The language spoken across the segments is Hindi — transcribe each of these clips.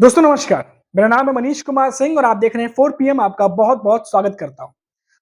दोस्तों नमस्कार। मेरा नाम है मनीष कुमार सिंह और आप देख रहे हैं 4 पीएम। आपका बहुत-बहुत स्वागत करता हूं।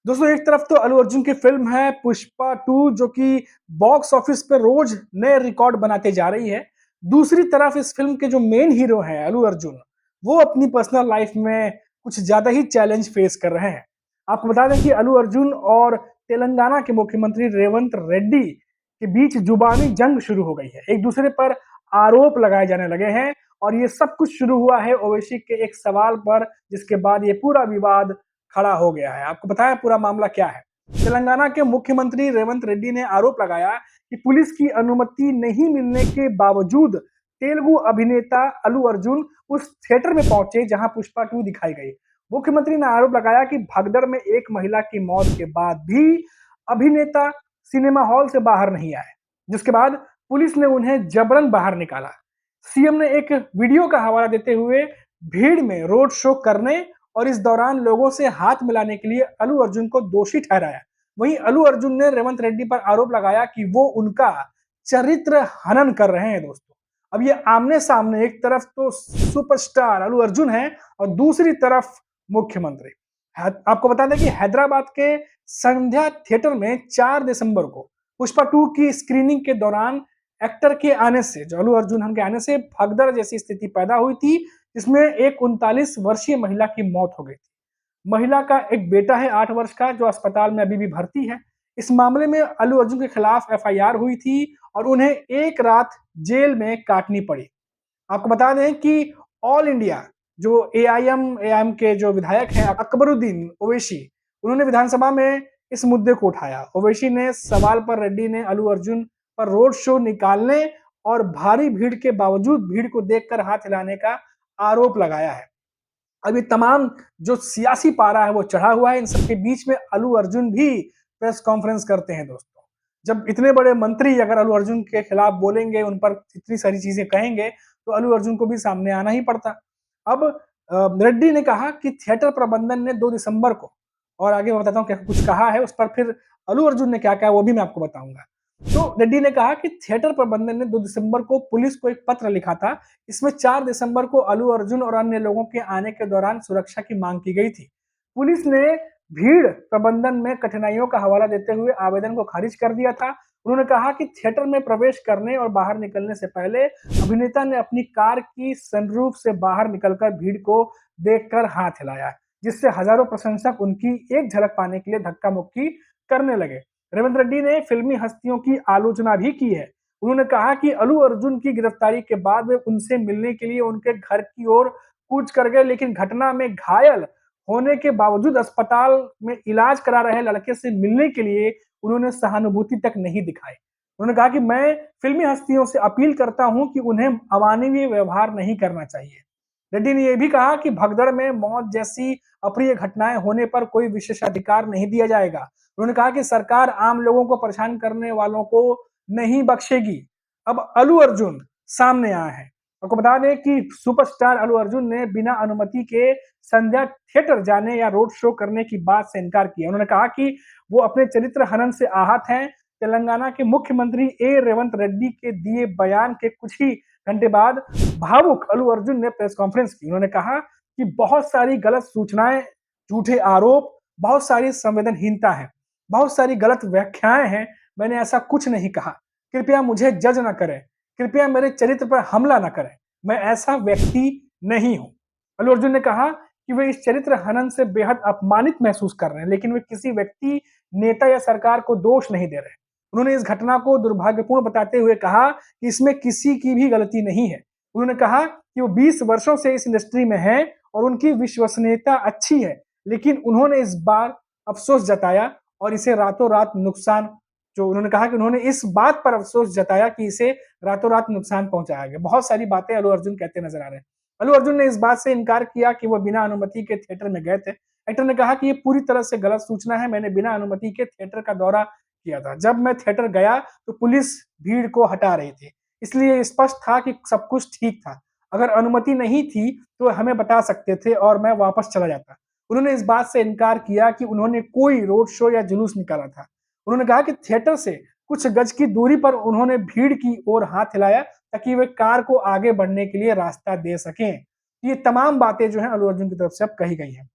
दोस्तों एक तरफ तो अल्लू अर्जुन की फिल्म है पुष्पा 2 जो कि बॉक्स ऑफिस पे रोज नए रिकॉर्ड बनाते जा रही है। दूसरी तरफ इस फिल्म के जो मेन हीरो हैं अल्लू अर्जुन, वो अपनी पर्सनल लाइफ में कुछ ज्यादा ही चैलेंज फेस कर रहे हैं। आपको बता दें कि अल्लू अर्जुन और तेलंगाना के मुख्यमंत्री रेवंत रेड्डी के बीच जुबानी जंग शुरू हो गई है। एक दूसरे पर आरोप लगाए जाने लगे हैं और ये सब कुछ शुरू हुआ है ओवैसी के एक सवाल पर, जिसके बाद ये पूरा विवाद खड़ा हो गया है। आपको बताया पूरा मामला क्या है। तेलंगाना के मुख्यमंत्री रेवंत रेड्डी ने आरोप लगाया कि पुलिस की अनुमति नहीं मिलने के बावजूद तेलुगु अभिनेता अल्लू अर्जुन उस थिएटर में पहुंचे जहां पुष्पा 2 दिखाई गई। मुख्यमंत्री ने आरोप लगाया कि भगदड़ में एक महिला की मौत के बाद भी अभिनेता सिनेमा हॉल से बाहर नहीं आए, जिसके बाद पुलिस ने उन्हें जबरन बाहर निकाला। सीएम ने एक वीडियो का हवाला देते हुए भीड़ में रोड शो करने और इस दौरान लोगों से हाथ मिलाने के लिए अल्लू अर्जुन को दोषी ठहराया। वहीं अल्लू अर्जुन ने रेवंत रेड्डी पर आरोप लगाया कि वो उनका चरित्र हनन कर रहे हैं। दोस्तों अब ये आमने सामने, एक तरफ तो सुपरस्टार अल्लू अर्जुन है और दूसरी तरफ मुख्यमंत्री। आपको बता दें कि हैदराबाद के संध्या थिएटर में 4 दिसंबर को पुष्पा 2 की स्क्रीनिंग के दौरान एक्टर के आने से, जो अल्लू अर्जुन के आने से भगदड़ जैसी स्थिति पैदा हुई थी, जिसमें एक 39 वर्षीय महिला की मौत हो गई थी। महिला का एक बेटा है 8 वर्ष का, जो अस्पताल में अभी भी भर्ती है। इस मामले में अल्लू अर्जुन के खिलाफ एफआईआर हुई थी और उन्हें एक रात जेल में काटनी पड़ी। आपको बता दें कि ऑल इंडिया जो एआईएम के जो विधायक हैं अकबरुद्दीन ओवैसी, उन्होंने विधानसभा में इस मुद्दे को उठाया। ओवैसी ने सवाल पर रेड्डी ने अल्लू अर्जुन पर रोड शो निकालने और भारी भीड़ के बावजूद भीड़ को देखकर हाथ हिलाने का आरोप लगाया है। अब ये तमाम जो सियासी पारा है वो चढ़ा हुआ है। इन सबके बीच में अल्लू अर्जुन भी प्रेस कॉन्फ्रेंस करते हैं। दोस्तों जब इतने बड़े मंत्री अगर अल्लू अर्जुन के खिलाफ बोलेंगे, उन पर इतनी सारी चीजें कहेंगे, तो अल्लू अर्जुन को भी सामने आना ही पड़ता। अब रेड्डी ने कहा कि थिएटर प्रबंधन ने 2 दिसंबर को, और आगे मैं बताता हूँ क्या कुछ कहा है, उस पर फिर अल्लू अर्जुन ने क्या कहा वो भी मैं आपको बताऊंगा। तो रेड्डी ने कहा कि थिएटर प्रबंधन ने 2 दिसंबर को पुलिस को एक पत्र लिखा था। इसमें 4 दिसंबर को अल्लू अर्जुन और अन्य लोगों के आने के दौरान सुरक्षा की मांग की गई थी। पुलिस ने भीड़ प्रबंधन में कठिनाइयों का हवाला देते हुए आवेदन को खारिज कर दिया था। उन्होंने कहा कि थिएटर में प्रवेश करने और बाहर निकलने से पहले अभिनेता ने अपनी कार की सनरूफ से बाहर निकलकर भीड़ को देखकर हाथ हिलाया, जिससे हजारों प्रशंसक उनकी एक झलक पाने के लिए धक्का मुक्की करने लगे। रेवंत रेड्डी ने फिल्मी हस्तियों की आलोचना भी की है। उन्होंने कहा कि अल्लू अर्जुन की गिरफ्तारी के बाद वे उनसे मिलने के लिए उनके घर की ओर कूच कर गए, लेकिन घटना में घायल होने के बावजूद अस्पताल में इलाज करा रहे लड़के से मिलने के लिए उन्होंने सहानुभूति तक नहीं दिखाई। उन्होंने कहा कि मैं फिल्मी हस्तियों से अपील करता हूं कि उन्हें अमानवीय व्यवहार नहीं करना चाहिए। रेड्डी ने यह भी कहा कि भगदड़ में मौत जैसी अप्रिय घटनाएं होने पर कोई विशेषाधिकार नहीं दिया जाएगा। उन्होंने कहा कि सरकार आम लोगों को परेशान करने वालों को नहीं बख्शेगी। अब अल्लू अर्जुन सामने आए हैं। आपको बता दें कि सुपरस्टार अल्लू अर्जुन ने बिना अनुमति के संध्या थिएटर जाने या रोड शो करने की बात से इनकार किया। उन्होंने कहा कि वो अपने चरित्र हनन से आहत हैं। तेलंगाना के मुख्यमंत्री रेवंत रेड्डी के दिए बयान के कुछ ही घंटे बाद भावुक अल्लू अर्जुन ने प्रेस कॉन्फ्रेंस की। उन्होंने कहा कि बहुत सारी गलत सूचनाएं, झूठे आरोप, बहुत सारी संवेदनहीनता है, बहुत सारी गलत व्याख्याएं हैं। मैंने ऐसा कुछ नहीं कहा। कृपया मुझे जज न करें, कृपया मेरे चरित्र पर हमला न करें। मैं ऐसा व्यक्ति नहीं हूं। अल्लू अर्जुन ने कहा कि वे इस चरित्र हनन से बेहद अपमानित महसूस कर रहे हैं, लेकिन वे किसी व्यक्ति, नेता या सरकार को दोष नहीं दे रहे। उन्होंने इस घटना को दुर्भाग्यपूर्ण बताते हुए कहा कि इसमें किसी की भी गलती नहीं है। उन्होंने कहा कि वो 20 वर्षों से इस इंडस्ट्री में हैं और उनकी विश्वसनीयता अच्छी है, लेकिन उन्होंने इस बार अफसोस जताया और इसे रातों रात नुकसान, जो उन्होंने कहा कि उन्होंने इस बात पर अफसोस जताया कि इसे रातों रात नुकसान पहुंचाया गया। बहुत सारी बातें अल्लू अर्जुन कहते नजर आ रहे हैं। अल्लू अर्जुन ने इस बात से इनकार किया कि वो बिना अनुमति के थिएटर में गए थे। एक्टर ने कहा कि ये पूरी तरह से गलत सूचना है। मैंने बिना अनुमति के थिएटर का दौरा किया था। जब मैं थिएटर गया तो पुलिस भीड़ को हटा रही थी, इसलिए स्पष्ट था कि सब कुछ ठीक था। अगर अनुमति नहीं थी तो हमें बता सकते थे और मैं वापस चला जाता। उन्होंने इस बात से इनकार किया कि उन्होंने कोई रोड शो या जुलूस निकाला था। उन्होंने कहा कि थिएटर से कुछ गज की दूरी पर उन्होंने भीड़ की ओर हाथ हिलाया ताकि वे कार को आगे बढ़ने के लिए रास्ता दे सकें। ये तमाम बातें जो है अल्लू अर्जुन की तरफ से अब कही गई हैं।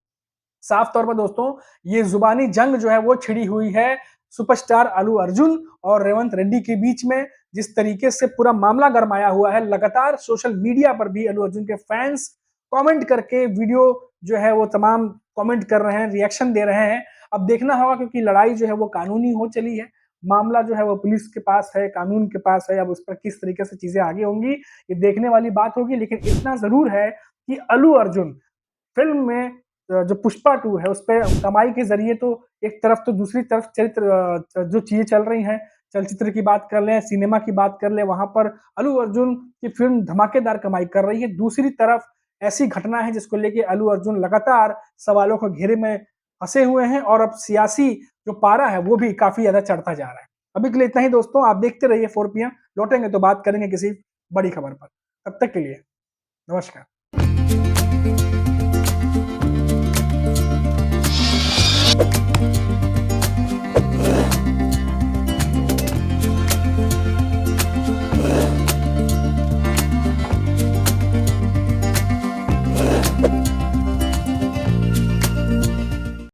साफ तौर पर दोस्तों ये जुबानी जंग जो है वो छिड़ी हुई है सुपरस्टार अल्लू अर्जुन और रेवंत रेड्डी के बीच में। जिस तरीके से पूरा मामला गरमाया हुआ है, लगातार सोशल मीडिया पर भी अल्लू अर्जुन के फैंस कमेंट करके वीडियो जो है वो तमाम कमेंट कर रहे हैं, रिएक्शन दे रहे हैं। अब देखना होगा क्योंकि लड़ाई जो है वो कानूनी हो चली है, मामला जो है वो पुलिस के पास है, कानून के पास है। अब उस पर किस तरीके से चीजें आगे होंगी ये देखने वाली बात होगी। लेकिन इतना जरूर है कि अल्लू अर्जुन फिल्म में जो पुष्पा 2 है उसपे कमाई के ज़रिए तो एक तरफ तो दूसरी तरफ जो चीज़ें चल रही हैं, चलचित्र की बात कर लें, सिनेमा की बात कर लें, वहाँ पर अल्लू अर्जुन की फ़िल्म धमाकेदार कमाई कर रही है। दूसरी तरफ ऐसी घटना है जिसको लेके अल्लू अर्जुन लगातार सवालों के घेरे में फँसे हुए हैं और अब सियासी जो पारा है वो भी काफ़ी ज़्यादा चढ़ता जा रहा है। अभी के लिए इतना ही दोस्तों, आप देखते रहिए 4 पीएम, लौटेंगे तो बात करेंगे किसी बड़ी खबर पर। तब तक के लिए नमस्कार।